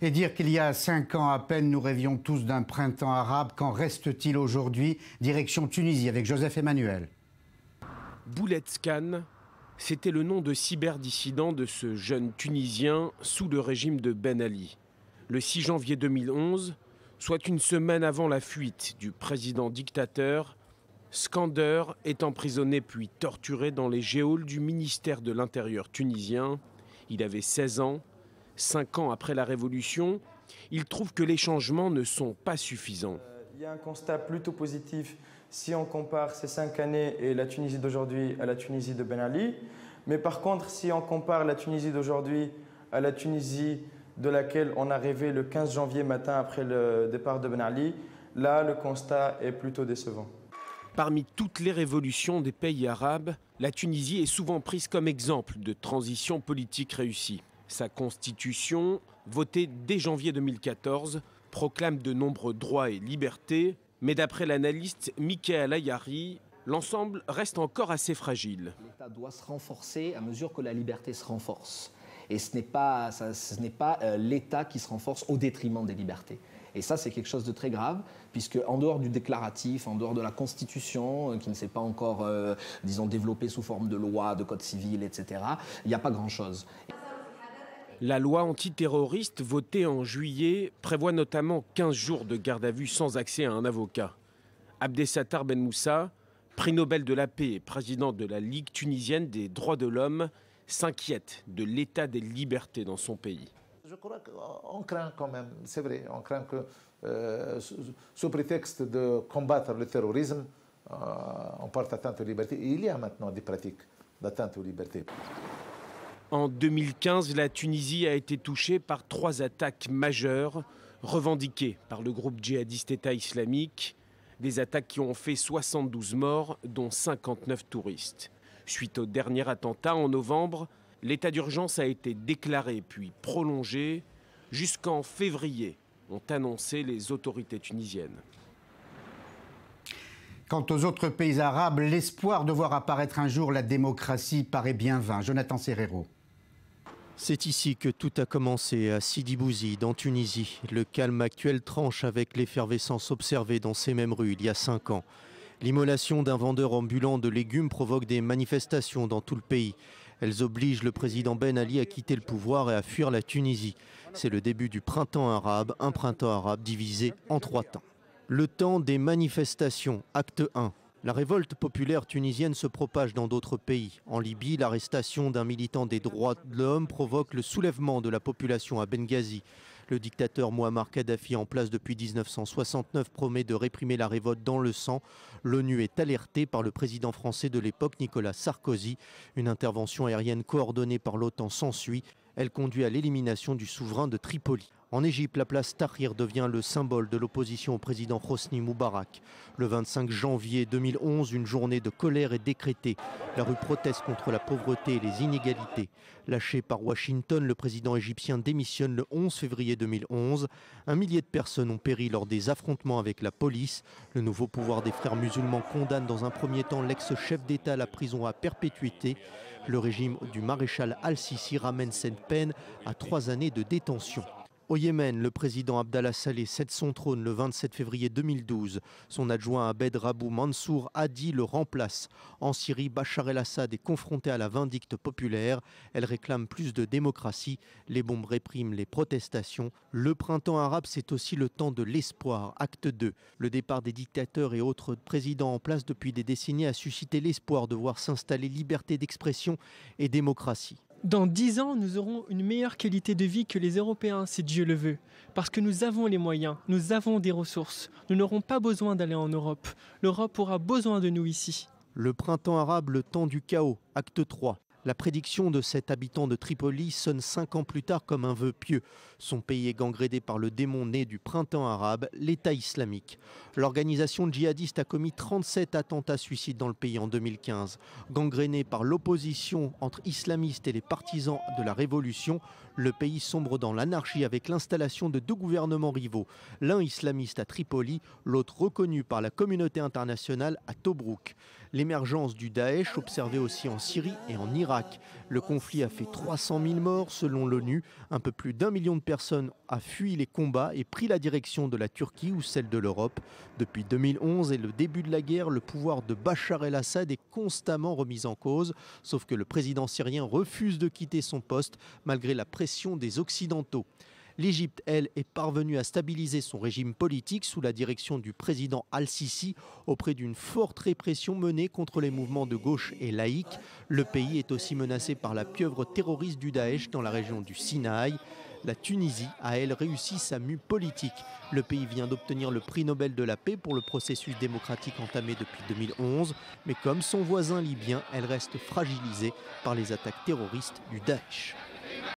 Et dire qu'il y a 5 ans à peine, nous rêvions tous d'un printemps arabe. Qu'en reste-t-il aujourd'hui? Direction Tunisie avec Joseph Emmanuel. Bouletskane, c'était le nom de cyberdissident de ce jeune Tunisien sous le régime de Ben Ali. Le 6 janvier 2011, soit une semaine avant la fuite du président dictateur, Skander est emprisonné puis torturé dans les geôles du ministère de l'Intérieur tunisien. Il avait 16 ans. 5 ans après la Révolution, il trouve que les changements ne sont pas suffisants. Il y a un constat plutôt positif si on compare ces 5 années et la Tunisie d'aujourd'hui à la Tunisie de Ben Ali. Mais par contre, si on compare la Tunisie d'aujourd'hui à la Tunisie de laquelle on a rêvé le 15 janvier matin après le départ de Ben Ali, là, le constat est plutôt décevant. Parmi toutes les révolutions des pays arabes, la Tunisie est souvent prise comme exemple de transition politique réussie. Sa constitution, votée dès janvier 2014, proclame de nombreux droits et libertés, mais d'après l'analyste Michael Ayari, l'ensemble reste encore assez fragile. L'État doit se renforcer à mesure que la liberté se renforce. Et ce n'est pas l'État qui se renforce au détriment des libertés. Et ça, c'est quelque chose de très grave, puisque en dehors du déclaratif, en dehors de la Constitution, qui ne s'est pas encore, disons, développée sous forme de loi, de code civil, etc., il n'y a pas grand-chose. La loi antiterroriste votée en juillet prévoit notamment 15 jours de garde à vue sans accès à un avocat. Abdesattar Ben Moussa, prix Nobel de la paix et président de la Ligue tunisienne des droits de l'homme, s'inquiète de l'état des libertés dans son pays. Je crois qu'on craint quand même, c'est vrai, on craint que sous prétexte de combattre le terrorisme, on porte atteinte aux libertés. Et il y a maintenant des pratiques d'atteinte aux libertés. En 2015, la Tunisie a été touchée par 3 attaques majeures revendiquées par le groupe djihadiste État islamique. Des attaques qui ont fait 72 morts, dont 59 touristes. Suite au dernier attentat en novembre, l'état d'urgence a été déclaré puis prolongé jusqu'en février, ont annoncé les autorités tunisiennes. Quant aux autres pays arabes, l'espoir de voir apparaître un jour la démocratie paraît bien vain. Jonathan Serrero. C'est ici que tout a commencé, à Sidi Bouzid, en Tunisie. Le calme actuel tranche avec l'effervescence observée dans ces mêmes rues il y a 5 ans. L'immolation d'un vendeur ambulant de légumes provoque des manifestations dans tout le pays. Elles obligent le président Ben Ali à quitter le pouvoir et à fuir la Tunisie. C'est le début du printemps arabe, un printemps arabe divisé en 3 temps. Le temps des manifestations, acte 1. La révolte populaire tunisienne se propage dans d'autres pays. En Libye, l'arrestation d'un militant des droits de l'homme provoque le soulèvement de la population à Benghazi. Le dictateur Mouammar Kadhafi, en place depuis 1969, promet de réprimer la révolte dans le sang. L'ONU est alertée par le président français de l'époque, Nicolas Sarkozy. Une intervention aérienne coordonnée par l'OTAN s'ensuit. Elle conduit à l'élimination du souverain de Tripoli. En Égypte, la place Tahrir devient le symbole de l'opposition au président Hosni Moubarak. Le 25 janvier 2011, une journée de colère est décrétée. La rue proteste contre la pauvreté et les inégalités. Lâché par Washington, le président égyptien démissionne le 11 février 2011. 1 millier de personnes ont péri lors des affrontements avec la police. Le nouveau pouvoir des frères musulmans condamne dans un premier temps l'ex-chef d'État à la prison à perpétuité. Le régime du maréchal Al-Sisi ramène cette peine à 3 années de détention. Au Yémen, le président Abdallah Saleh cède son trône le 27 février 2012. Son adjoint Abed Rabou Mansour Hadi le remplace. En Syrie, Bachar el-Assad est confronté à la vindicte populaire. Elle réclame plus de démocratie. Les bombes répriment les protestations. Le printemps arabe, c'est aussi le temps de l'espoir. Acte 2. Le départ des dictateurs et autres présidents en place depuis des décennies a suscité l'espoir de voir s'installer liberté d'expression et démocratie. Dans 10 ans, nous aurons une meilleure qualité de vie que les Européens, si Dieu le veut. Parce que nous avons les moyens, nous avons des ressources. Nous n'aurons pas besoin d'aller en Europe. L'Europe aura besoin de nous ici. Le printemps arabe, le temps du chaos. Acte 3. La prédiction de cet habitant de Tripoli sonne 5 ans plus tard comme un vœu pieux. Son pays est gangréné par le démon né du printemps arabe, l'État islamique. L'organisation djihadiste a commis 37 attentats suicides dans le pays en 2015. Gangréné par l'opposition entre islamistes et les partisans de la révolution, le pays sombre dans l'anarchie avec l'installation de 2 gouvernements rivaux. L'un islamiste à Tripoli, l'autre reconnu par la communauté internationale à Tobrouk. L'émergence du Daesh observée aussi en Syrie et en Irak. Le conflit a fait 300 000 morts selon l'ONU. Un peu plus d'1 million de personnes a fui les combats et pris la direction de la Turquie ou celle de l'Europe. Depuis 2011 et le début de la guerre, le pouvoir de Bachar el-Assad est constamment remis en cause. Sauf que le président syrien refuse de quitter son poste malgré la pression des Occidentaux. L'Égypte, elle, est parvenue à stabiliser son régime politique sous la direction du président Al-Sisi auprès d'une forte répression menée contre les mouvements de gauche et laïcs. Le pays est aussi menacé par la pieuvre terroriste du Daesh dans la région du Sinaï. La Tunisie a, elle, réussi sa mue politique. Le pays vient d'obtenir le prix Nobel de la paix pour le processus démocratique entamé depuis 2011. Mais comme son voisin libyen, elle reste fragilisée par les attaques terroristes du Daesh.